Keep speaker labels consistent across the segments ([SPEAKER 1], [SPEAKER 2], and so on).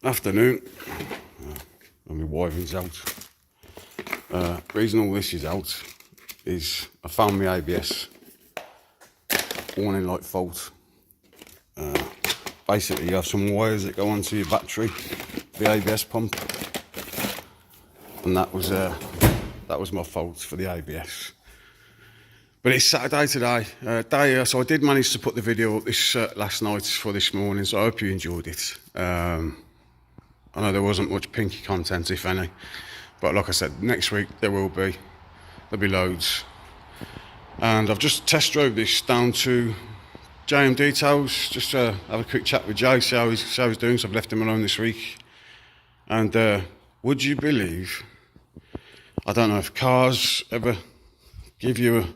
[SPEAKER 1] Afternoon, and my wiring's out. Reason all this is out is I found my ABS warning light fault. Basically, you have some wires that go onto your battery, the ABS pump, and that was my fault for the ABS. But it's Saturday today, so I did manage to put the video up this last night for this morning, so I hope you enjoyed it. I know there wasn't much pinky content, if any, but like I said, next week there'll be loads. And I've just test drove this down to JM Details, just to have a quick chat with Jay, see how he's doing. So I've left him alone this week. And would you believe, I don't know if cars ever give you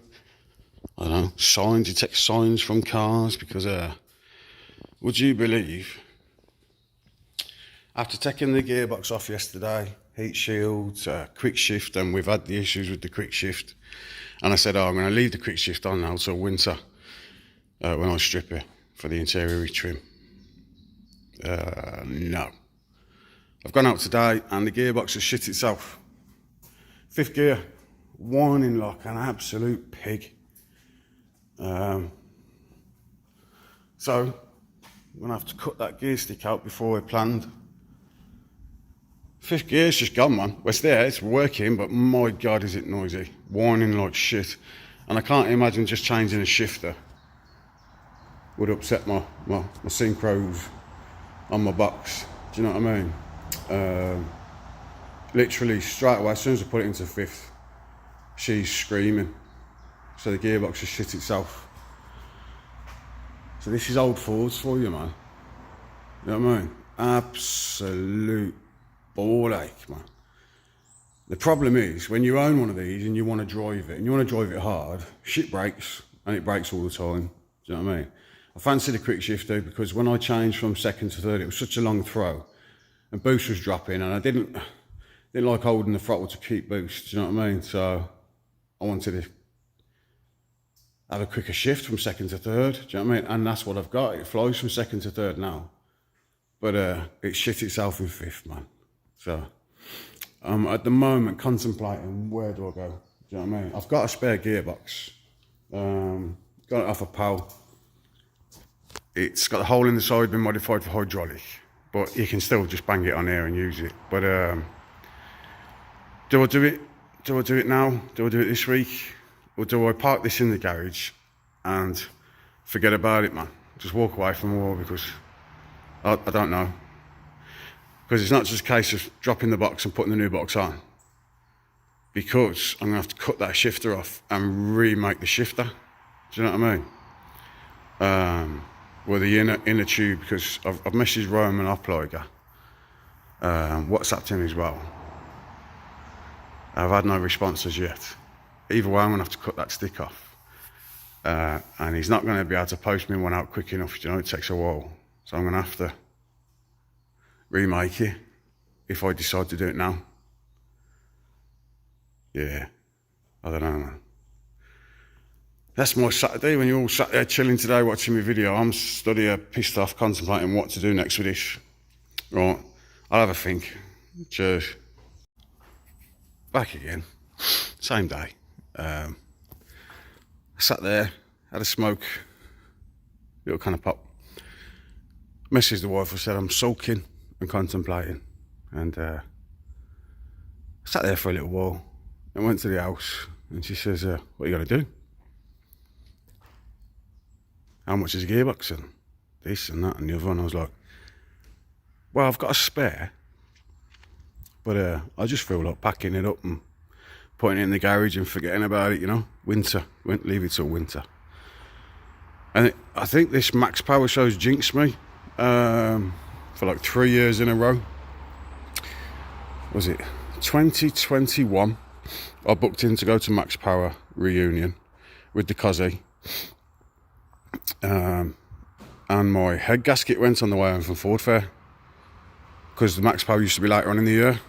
[SPEAKER 1] I don't know, signs, detect signs from cars, because would you believe, after taking the gearbox off yesterday, heat shields, quick shift, and we've had the issues with the quick shift, and I said, I'm going to leave the quick shift on now till winter, when I strip it for the interior retrim. No. I've gone out today and the gearbox has shit itself. Fifth gear, whining like an absolute pig. So I'm going to have to cut that gear stick out before I planned. Fifth gear's just gone, man. Well, it's there, it's working, but my God, is it noisy. Whining like shit. And I can't imagine just changing a shifter would upset my synchros on my box. Do you know what I mean? Literally straight away, as soon as I put it into fifth, she's screaming. So the gearbox has shit itself. So this is old Fords for you, man. You know what I mean? Absolute ball ache, man. The problem is, when you own one of these and you want to drive it, and you want to drive it hard, shit breaks, and it breaks all the time. Do you know what I mean? I fancy the quick shifter because when I changed from second to third, it was such a long throw, and boost was dropping, and I didn't like holding the throttle to keep boost. Do you know what I mean? So I wanted to have a quicker shift from second to third, do you know what I mean? And that's what I've got. It flows from second to third now. But it shit itself in fifth, man. So I'm at the moment contemplating, where do I go? Do you know what I mean? I've got a spare gearbox. Got it off a pal. It's got a hole in the side, been modified for hydraulic, but you can still just bang it on there and use it. But do I do it? Do I do it now? Do I do it this week? Or do I park this in the garage and forget about it, man? Just walk away from the wall, because I don't know. Because it's not just a case of dropping the box and putting the new box on. Because I'm going to have to cut that shifter off and remake the shifter. Do you know what I mean? Well, the inner tube, because I've messaged Roman Opliger, WhatsApped him as well. I've had no response as yet. Either way, I'm going to have to cut that stick off. And he's not going to be able to post me one out quick enough. You know, it takes a while. So I'm going to have to remake it if I decide to do it now. Yeah, I don't know, man. That's my Saturday. When you're all sat there chilling today watching my video, I'm stood here pissed off contemplating what to do next with this. Right, I'll have a think. Cheers. Back again. Same day. I sat there, had a smoke, little kind of pop. Messaged the wife, I said I'm sulking and contemplating, and I sat there for a little while and went to the house, and she says, what are you going to do? How much is a gearbox and this and that and the other? And I was like, well, I've got a spare, but I just feel like packing it up and putting it in the garage and forgetting about it, you know. Winter, leave it till winter. And I think this Max Power show's jinxed me for like 3 years in a row. Was it 2021? I booked in to go to Max Power reunion with the Cosy. And my head gasket went on the way home from Ford Fair, because the Max Power used to be later on in the year.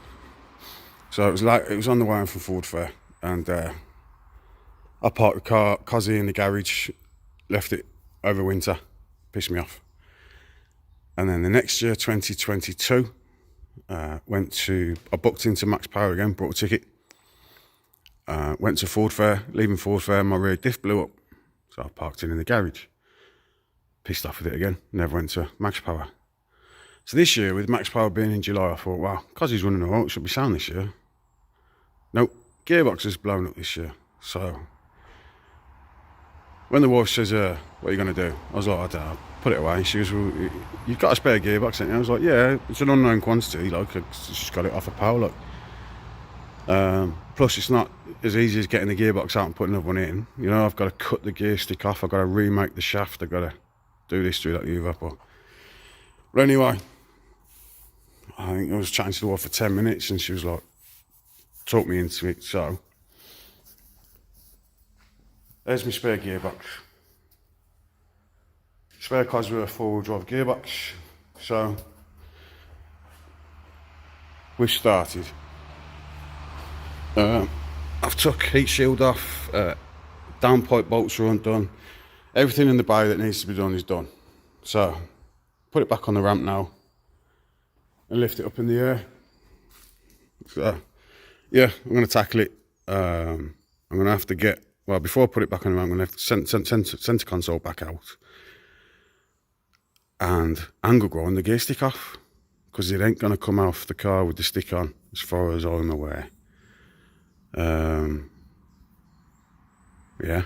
[SPEAKER 1] So it was on the way home from Ford Fair, and I parked the car, Cosy, in the garage, left it over winter, pissed me off. And then the next year, 2022, I booked into Max Power again, brought a ticket. Went to Ford Fair, leaving Ford Fair, my rear diff blew up. So I parked in the garage. Pissed off with it again, never went to Max Power. So this year, with Max Power being in July, I thought, well, because he's running alright, it should be sound this year. Nope, gearbox has blown up this year. So when the wife says, what are you going to do? I was like, I don't know, put it away. She goes, well, you've got a spare gearbox, haven't you? I was like, yeah, it's an unknown quantity, like, I just got it off a power, like. Plus, it's not as easy as getting the gearbox out and putting another one in. You know, I've got to cut the gear stick off, I've got to remake the shaft, I've got to do this, do that, the other. But anyway, I think I was chatting to the wife for 10 minutes and she was like, talked me into it. So, there's my spare gearbox. Spare Cosworth 4-wheel drive gearbox. So, we've started. I've took heat shield off, downpipe bolts are undone. Everything in the bay that needs to be done is done. So, put it back on the ramp now and lift it up in the air. So, yeah, I'm going to tackle it. I'm going to have to get, well, before I put it back on the ramp, I'm going to have to centre console back out and angle grind the gear stick off, because it ain't going to come off the car with the stick on, as far as I'm aware. Yeah.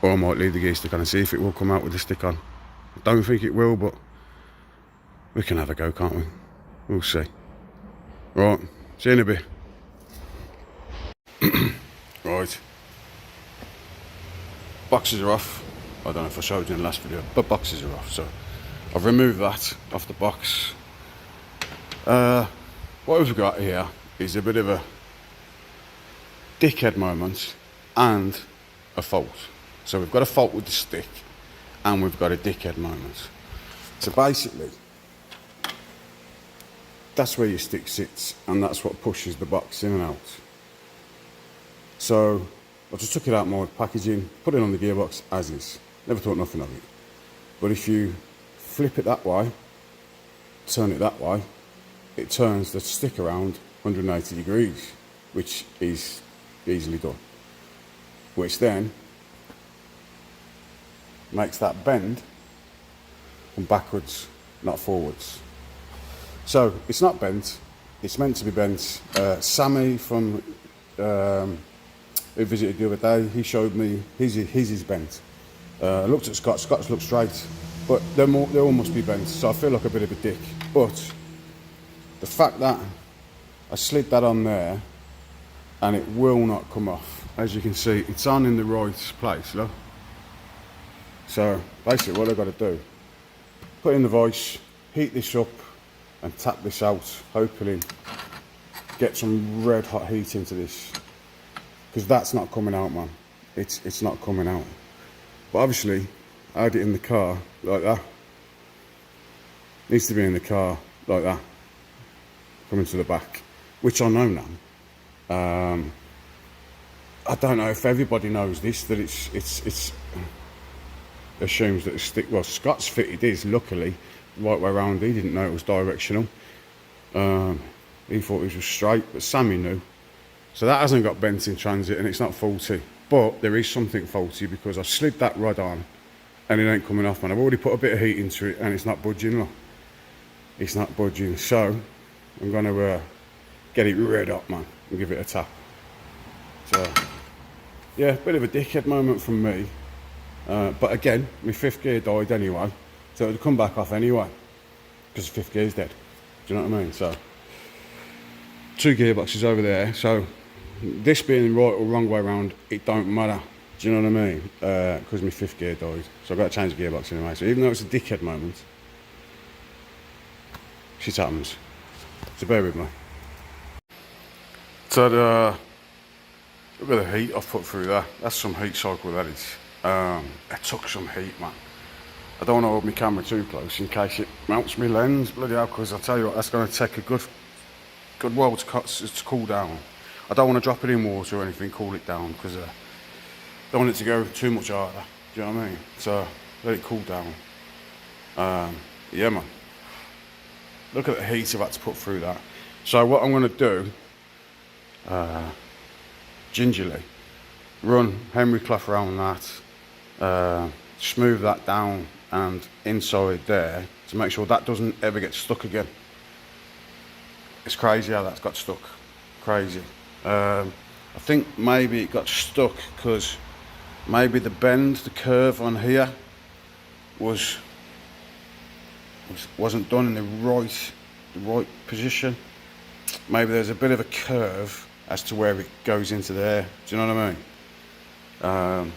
[SPEAKER 1] Or I might leave the gear stick on and see if it will come out with the stick on. I don't think it will, but we can have a go, can't we? We'll see. Right, see you in a bit. Right. Boxes are off. I don't know if I showed you in the last video, but boxes are off. So I've removed that off the box. What we've got here is a bit of a dickhead moment and a fault. So we've got a fault with the stick and we've got a dickhead moment. So basically, that's where your stick sits and that's what pushes the box in and out. So I just took it out more packaging, put it on the gearbox as is. Never thought nothing of it. But if you flip it that way, turn it that way, it turns the stick around 180 degrees, which is easily done. Which then makes that bend come backwards, not forwards. So it's not bent, it's meant to be bent. Sammy from who visited the other day, he showed me his is bent. I looked at Scott's looked straight, but they all must be bent, so I feel like a bit of a dick. But the fact that I slid that on there and it will not come off, as you can see, it's on in the right place, look. So basically what I've got to do, put in the vice, heat this up and tap this out, hopefully get some red hot heat into this, because that's not coming out, man. It's not coming out. But obviously I had it in the car like that. Needs to be in the car like that, coming to the back, which I know now. I don't know if everybody knows this, that it's assumes that the stick, well, Scott's fitted his, luckily, right way around. He didn't know it was directional. He thought it was straight, but Sammy knew. So that hasn't got bent in transit and it's not faulty. But there is something faulty because I've slid that rod on and it ain't coming off, man. I've already put a bit of heat into it and it's not budging, look. It's not budging. So I'm going to get it red up, man, and give it a tap. So, yeah, bit of a dickhead moment from me. But again, my fifth gear died anyway, so it'll come back off anyway, because the fifth gear's dead. Do you know what I mean? So, 2 gearboxes over there, so this being right or wrong way around, it don't matter. Do you know what I mean? Because my fifth gear died, so I've got to change the gearbox anyway. So even though it's a dickhead moment, shit happens. So bear with me. So look at the heat I've put through there. That's some heat cycle, that is. It took some heat, man. I don't want to hold my camera too close in case it melts my lens, bloody hell, because I'll tell you what, that's going to take a good while to cool down. I don't want to drop it in water or anything, cool it down, because I don't want it to go too much harder. Do you know what I mean? So let it cool down. Yeah, man. Look at the heat I've had to put through that. So what I'm going to do, gingerly, run Henry cloth around that, smooth that down and inside there to make sure that doesn't ever get stuck again. It's crazy how that's got stuck. Crazy. I think maybe it got stuck because maybe the bend, the curve on here wasn't done in the right position. Maybe there's a bit of a curve as to where it goes into there. Do you know what I mean?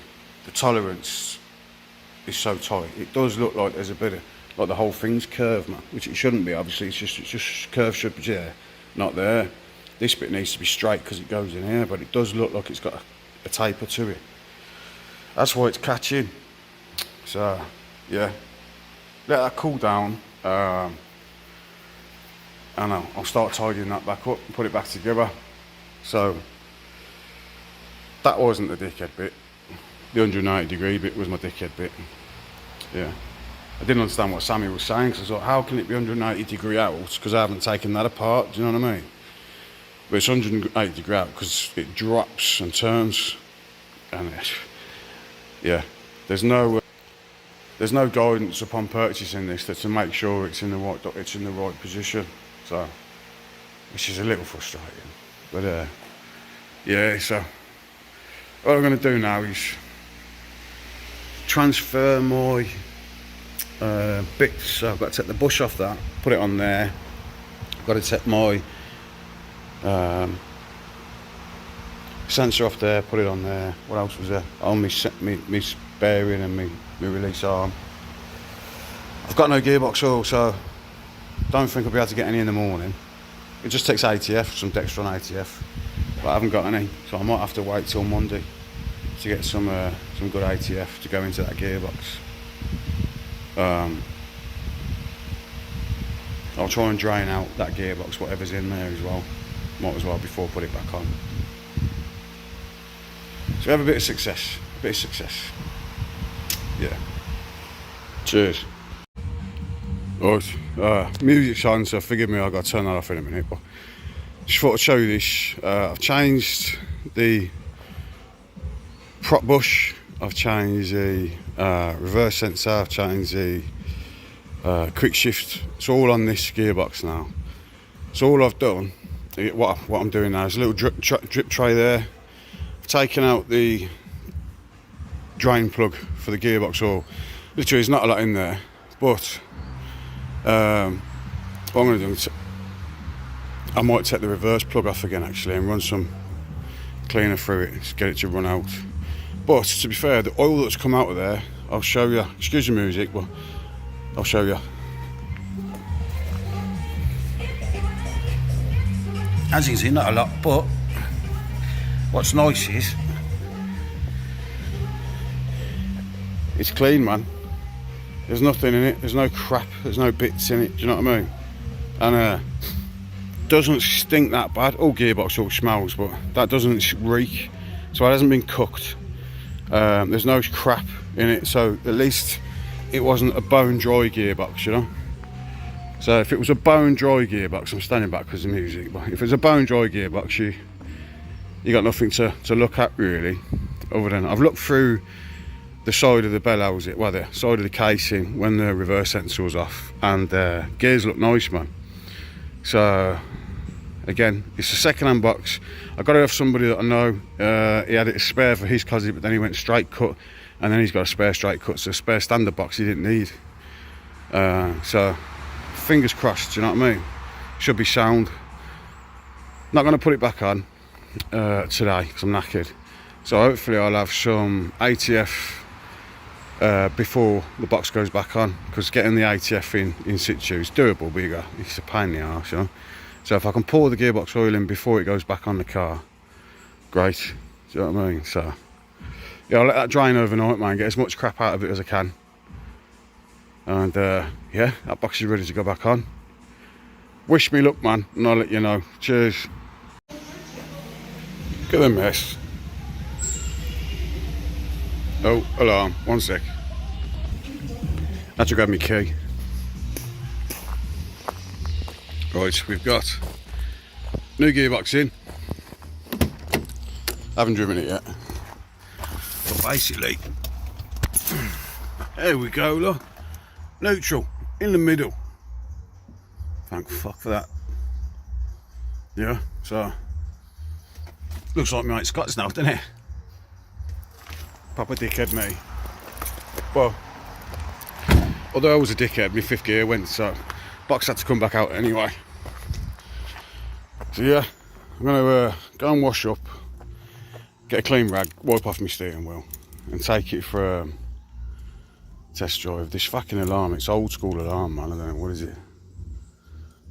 [SPEAKER 1] The tolerance is so tight. It does look like there's a bit of, like the whole thing's curved, man, which it shouldn't be. Obviously, it's just curve should be there, not there. This bit needs to be straight because it goes in here, but it does look like it's got a taper to it. That's why it's catching. So yeah, let that cool down, and I'll start tidying that back up and put it back together. So that wasn't the dickhead bit. The 180-degree bit was my dickhead bit. Yeah, I didn't understand what Sammy was saying, because I thought, how can it be 180 degree out? Because I haven't taken that apart. Do you know what I mean? But it's 180 degree out because it drops and turns, and yeah, there's no guidance upon purchasing this to make sure it's in the right position. So, which is a little frustrating. But yeah, so what I'm going to do now is transfer my bits. So I've got to take the bush off that, put it on there. I've got to take my sensor off there, put it on there. What else was there? Oh, me bearing and me release arm. I've got no gearbox oil, so don't think I'll be able to get any in the morning. It just takes ATF, some Dextron ATF, but I haven't got any, so I might have to wait till Monday to get some good ATF to go into that gearbox. I'll try and drain out that gearbox, whatever's in there as well. Might as well before I put it back on. So we have a bit of success. Yeah. Cheers. Right, music's on, so forgive me, I've got to turn that off in a minute, but just thought I'd show you this. I've changed the prop bush, I've changed the reverse sensor, I've changed the quick shift. It's all on this gearbox now. So all I've done, what I'm doing now is a little drip tray there. I've taken out the drain plug for the gearbox oil. Literally, there's not a lot in there, but what I'm going to do, I might take the reverse plug off again actually and run some cleaner through it to get it to run out. But to be fair, the oil that's come out of there, I'll show you. Excuse the music, but I'll show you. As you can see, not a lot, but what's nice is it's clean, man. There's nothing in it, there's no crap, there's no bits in it, do you know what I mean? And doesn't stink that bad. All gearbox oil smells, but that doesn't reek, so it hasn't been cooked. There's no crap in it, so at least it wasn't a bone dry gearbox, you know? So if it was a bone dry gearbox, I'm standing back because of the music, but if it's a bone dry gearbox, you got nothing to look at really, other than I've looked through the side of the bellows, the side of the casing when the reverse sensor was off, and gears look nice, man. So again, it's a second-hand box. I got it off somebody that I know. He had it spare for his closet, but then he went straight cut, and then he's got a spare straight cut, so a spare standard box he didn't need. So fingers crossed, do you know what I mean? Should be sound. Not going to put it back on today because I'm knackered. So hopefully I'll have some ATF before the box goes back on, because getting the ATF in situ is doable, but it's a pain in the arse, you know? So if I can pour the gearbox oil in before it goes back on the car, great, do you know what I mean? So yeah, I'll let that drain overnight, man, get as much crap out of it as I can, and yeah, that box is ready to go back on. Wish me luck, man, and I'll let you know. Cheers. Look at the mess. Oh, alarm, 1 sec. Had to grab my key. Right, we've got new gearbox in. Haven't driven it yet. But basically, there we go, look. Neutral, in the middle. Thank fuck for that. Yeah, so looks like my mate Scott's now, doesn't it? Proper dickhead me. Well, although I was a dickhead, my fifth gear went, so box had to come back out anyway. So yeah, I'm gonna go and wash up, get a clean rag, wipe off my steering wheel, and take it for a test drive. This fucking alarm, it's old school alarm, man. I don't know, what is it?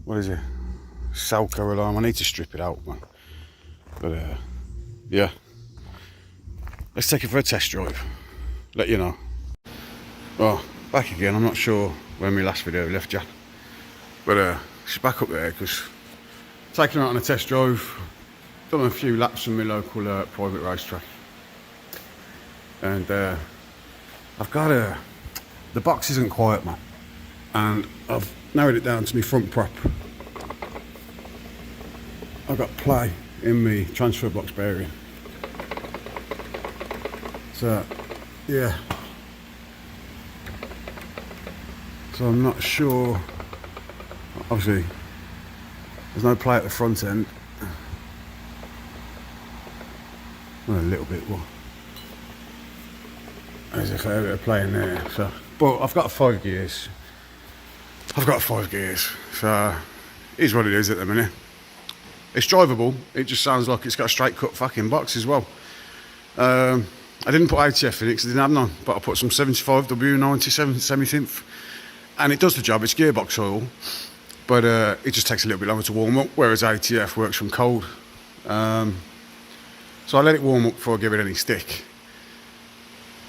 [SPEAKER 1] What is it? Salco alarm. I need to strip it out, man. But yeah, let's take it for a test drive. Let you know. Well, back again. I'm not sure when my last video left you, but she's back up there because taking her out on a test drive. Done a few laps on my local private racetrack, and I've got the box isn't quiet, man, and I've narrowed it down to my front prop. I've got play in my transfer box bearing. So, yeah. So I'm not sure. Obviously, there's no play at the front end. Well, a little bit. Well, there's a fair bit of play in there. So, but I've got 5 gears. So it is what it is at the minute. It's drivable. It just sounds like it's got a straight cut fucking box as well. I didn't put ATF in it because I didn't have none, but I put some 75 W97 semi-synth, and it does the job. It's gearbox oil, but it just takes a little bit longer to warm up, whereas ATF works from cold. So I let it warm up before I give it any stick.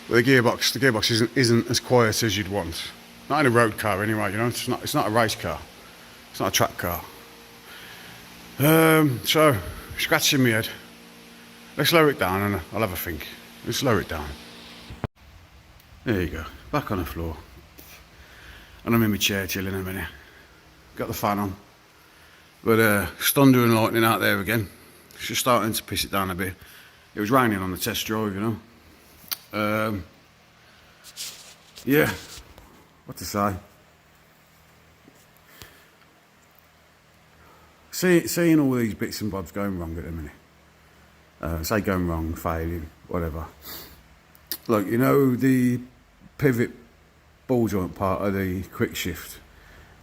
[SPEAKER 1] But the gearbox isn't as quiet as you'd want. Not in a road car anyway, you know. It's not a race car. It's not a track car. So scratching my head. Let's lower it down and I'll have a think. Let's lower it down. There you go. Back on the floor. And I'm in my chair chilling a minute. Got the fan on. But it's thunder and lightning out there again. It's just starting to piss it down a bit. It was raining on the test drive, you know. Yeah. What to say? Seeing all these bits and bobs going wrong at the minute. Say going wrong, failing, whatever. Like, you know, the pivot ball joint part of the quick shift,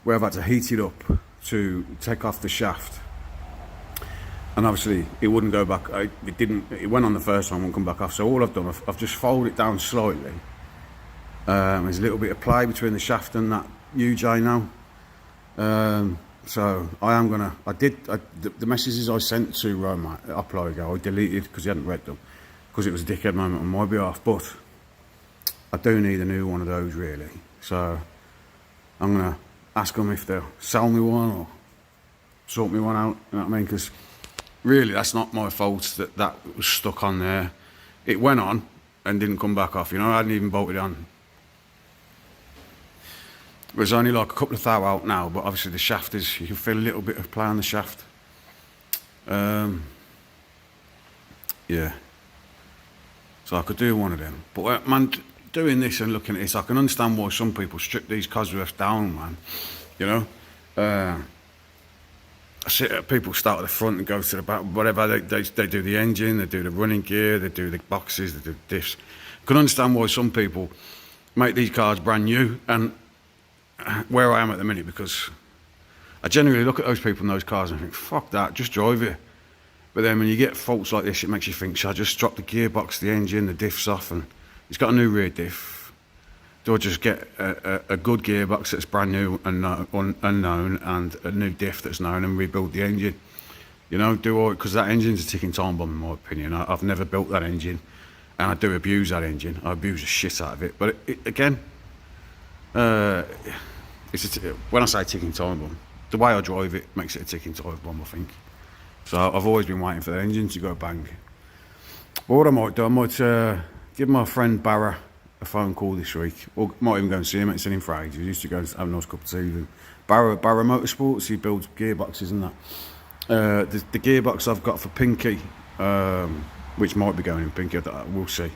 [SPEAKER 1] where I've had to heat it up to take off the shaft. And obviously it wouldn't go back. It went on the first one, won't come back off. So all I've done, I've just folded it down slightly. There's a little bit of play between the shaft and that UJ now. So the messages I sent to my upload ago, I deleted because he hadn't read them, because it was a dickhead moment on my behalf. But I do need a new one of those really. So I'm gonna ask them if they'll sell me one or sort me one out. You know what I mean? Because really, that's not my fault that was stuck on there. It went on and didn't come back off. You know, I hadn't even bolted on. There's only like a couple of thou out now, but obviously the shaft is, you can feel a little bit of play on the shaft. Yeah. So I could do one of them. But man, doing this and looking at this, I can understand why some people strip these Cosworths down, man. You know? I see people start at the front and go to the back, whatever. They do the engine, they do the running gear, they do the boxes, they do the diffs. I can understand why some people make these cars brand new, and where I am at the minute, because I generally look at those people in those cars and think, fuck that, just drive it. But then when you get faults like this, it makes you think, should I just drop the gearbox, the engine, the diffs off, and it's got a new rear diff? Do I just get a good gearbox that's brand new and unknown, and a new diff that's known, and rebuild the engine? You know, because that engine's a ticking time bomb in my opinion. I've never built that engine, and I do abuse that engine. I abuse the shit out of it. But again, when I say ticking time bomb, the way I drive it makes it a ticking time bomb, I think. So I've always been waiting for the engine to go bang. But what I might do, I might give my friend Barra a phone call this week. Or might even go and see him. It's seen him for ages. We used to go and have a nice cup of tea with him. Barra Motorsports, he builds gearboxes and that. The gearbox I've got for Pinky, which might be going in Pinky, we'll see.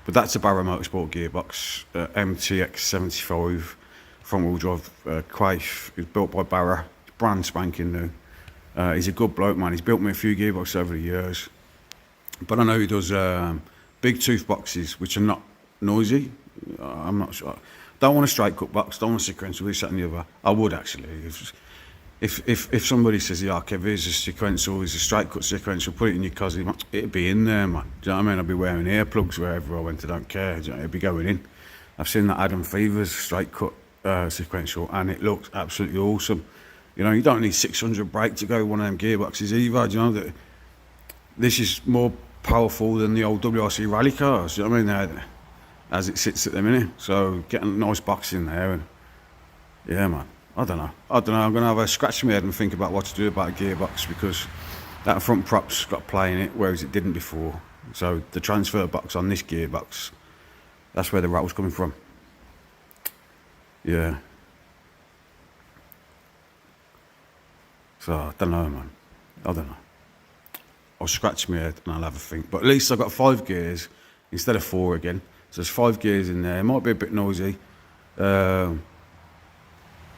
[SPEAKER 1] But that's a Barra Motorsport gearbox, MTX 75 front wheel drive Quaif. It's built by Barra, brand spanking new. He's a good bloke, man. He's built me a few gearboxes over the years. But I know he does big tooth boxes, which are not noisy. I'm not sure. Don't want a straight cut box, don't want a sequential, this, that and the other. I would actually. If somebody says, yeah, okay, here's a sequential, here's a straight cut sequential, put it in your cosy, it'd be in there, man. Do you know what I mean? I'd be wearing earplugs wherever I went, I don't care. It'd be going in. I've seen that Adam Fever's straight cut sequential, and it looks absolutely awesome. You know, you don't need 600 brake to go one of them gearboxes either. Do you know that this is more powerful than the old WRC rally cars? Do you know what I mean? As it sits at the minute. So getting a nice box in there, and yeah, man. I don't know. I'm going to have a scratch in my head and think about what to do about a gearbox, because that front prop's got play in it, whereas it didn't before. So the transfer box on this gearbox, that's where the rattle's coming from. Yeah. So I don't know, man. I don't know. I'll scratch my head and I'll have a think. But at least I've got 5 gears instead of 4 again. So there's 5 gears in there. It might be a bit noisy. But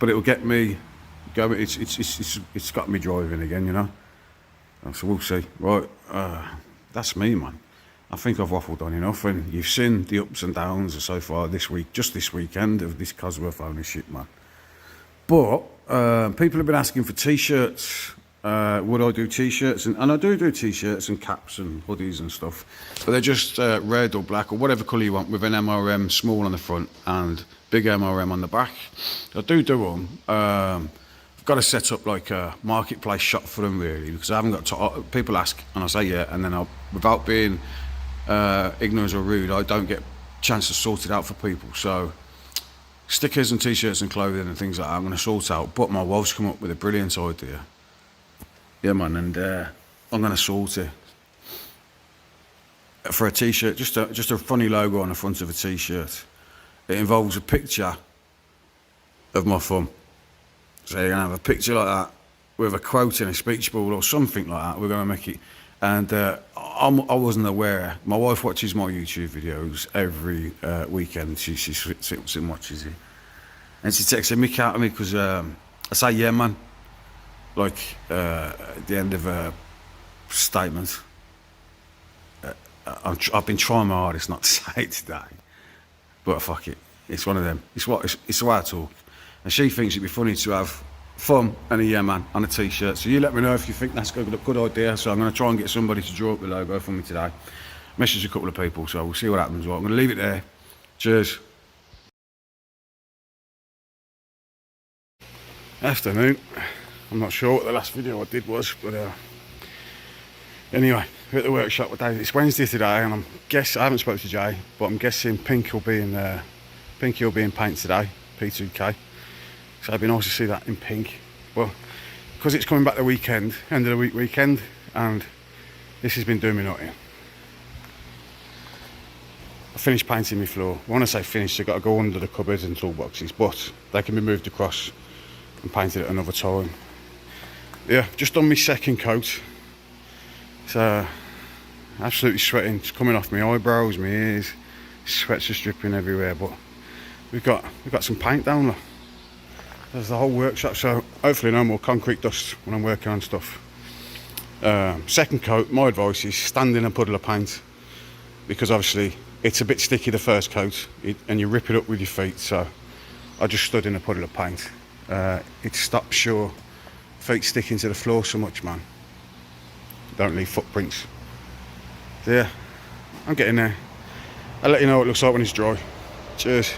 [SPEAKER 1] it will get me going. It's got me driving again, you know. So we'll see. Right, that's me, man. I think I've waffled on enough, and you've seen the ups and downs so far this week, just this weekend, of this Cosworth ownership, man. But people have been asking for t-shirts. Would I do t-shirts? And I do t-shirts and caps and hoodies and stuff, but they're just red or black or whatever colour you want, with an MRM small on the front and big MRM on the back. I do them. I've got to set up like a marketplace shop for them, really, because I haven't got to. People ask and I say yeah, and then without being ignorant or rude, I don't get a chance to sort it out for people. So stickers and t-shirts and clothing and things like that I'm going to sort out. But my wife's come up with a brilliant idea. Yeah, man, and I'm going to sort it for a t-shirt, just a funny logo on the front of a t-shirt. It involves a picture of my thumb. So you're going to have a picture like that with a quote in a speech bubble or something like that. We're going to make it. And I wasn't aware. My wife watches my YouTube videos every weekend. She sits and watches it. And she takes a mick out of me because I say, yeah, man. Like at the end of a statement. I've been trying my hardest not to say it today. But fuck it, it's one of them. It's the way I talk. And she thinks it'd be funny to have thumb and a yeah man on a t-shirt. So you let me know if you think that's a good idea. So I'm going to try and get somebody to draw up the logo for me today. Message a couple of people, so we'll see what happens. Right, I'm going to leave it there. Cheers. Afternoon. I'm not sure what the last video I did was, but anyway, we're at the workshop today. It's Wednesday today, and I haven't spoken to Jay, but I'm guessing Pinky will be in paint today, P2K. So it'd be nice to see that in pink. But because it's coming back the weekend, end of the week weekend, and this has been doing me nothing. I finished painting my floor. When I say finished, I've got to go under the cupboards and toolboxes, but they can be moved across and painted at another time. Yeah, just done my second coat. So absolutely sweating, it's coming off my eyebrows, my ears, sweats are dripping everywhere. But we've got some paint down there. There's the whole workshop, so hopefully no more concrete dust when I'm working on stuff. Second coat, my advice is stand in a puddle of paint, because obviously it's a bit sticky the first coat, and you rip it up with your feet. So I just stood in a puddle of paint. It stops your feet sticking to the floor so much, man. Don't leave footprints. So yeah, I'm getting there. I'll let you know what it looks like when it's dry. Cheers.